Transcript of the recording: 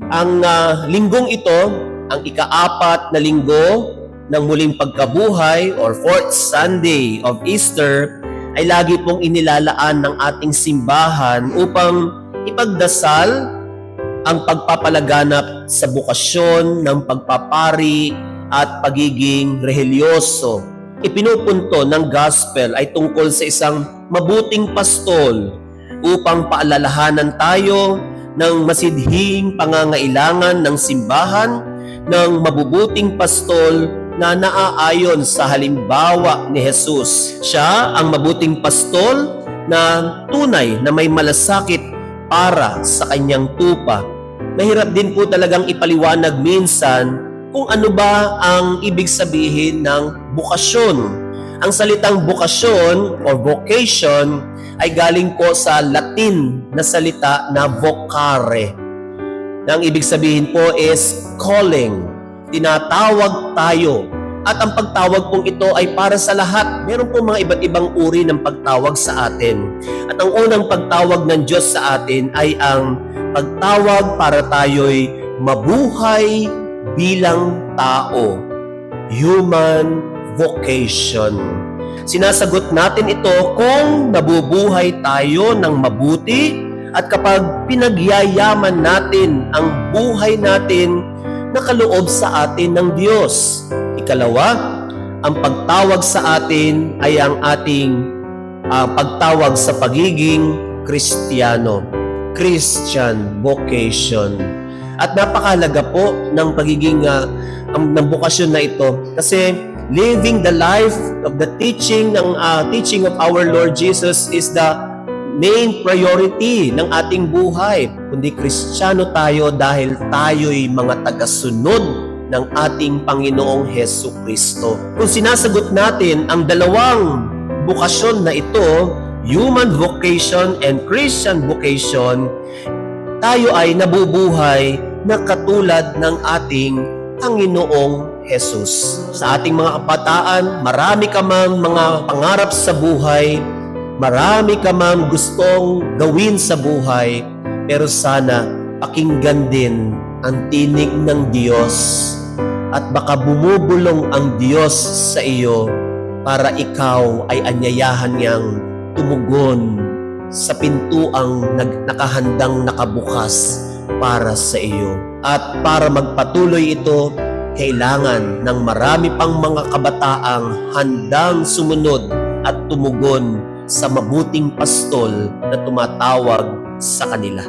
Ang linggong ito, ang ika-4 na linggo ng muling pagkabuhay or fourth Sunday of Easter, ay lagi pong inilalaan ng ating simbahan upang ipagdasal ang pagpapalaganap sa bukasyon ng pagpapari at pagiging religyoso. Ipinupunto ng gospel ay tungkol sa isang mabuting pastol upang paalalahanan tayo ng masidhing pangangailangan ng simbahan ng mabubuting pastol na naaayon sa halimbawa ni Jesus. Siya ang mabuting pastol na tunay na may malasakit para sa kanyang tupa. Mahirap din po talagang ipaliwanag minsan kung ano ba ang ibig sabihin ng bukasyon. Ang salitang bukasyon or vocation ay galing po sa Latin na salita na vocare. Na ang ibig sabihin po is calling. Tinatawag tayo. At ang pagtawag pong ito ay para sa lahat. Meron po mga iba't ibang uri ng pagtawag sa atin. At ang unang pagtawag ng Diyos sa atin ay ang pagtawag para tayo'y mabuhay bilang tao. Human vocation. Sinasagot natin ito kung nabubuhay tayo ng mabuti at kapag pinagyayaman natin ang buhay natin na kaloob sa atin ng Diyos. Ikalawa, ang pagtawag sa atin ay ang ating pagtawag sa pagiging Kristiyano. Christian vocation. At napakahalaga po ng pagiging ng bukasyon na ito kasi living the life of the teaching of our Lord Jesus is the main priority ng ating buhay. Kundi Kristiyano tayo dahil tayo'y mga tagasunod ng ating Panginoong Hesus Kristo. Kung sinasagot natin ang dalawang bukasyon na ito, human vocation and Christian vocation, tayo ay nabubuhay na katulad ng ating Panginoong Hesus. Sa ating mga kabataan, marami ka mang mga pangarap sa buhay, marami ka mang gustong gawin sa buhay, pero sana pakinggan din ang tinig ng Diyos at baka bumubulong ang Diyos sa iyo para ikaw ay anyayahan niyang tumugon sa pintuang nakahandang nakabukas para sa iyo. At para magpatuloy ito, kailangan ng marami pang mga kabataang handang sumunod at tumugon sa mabuting pastol na tumatawag sa kanila.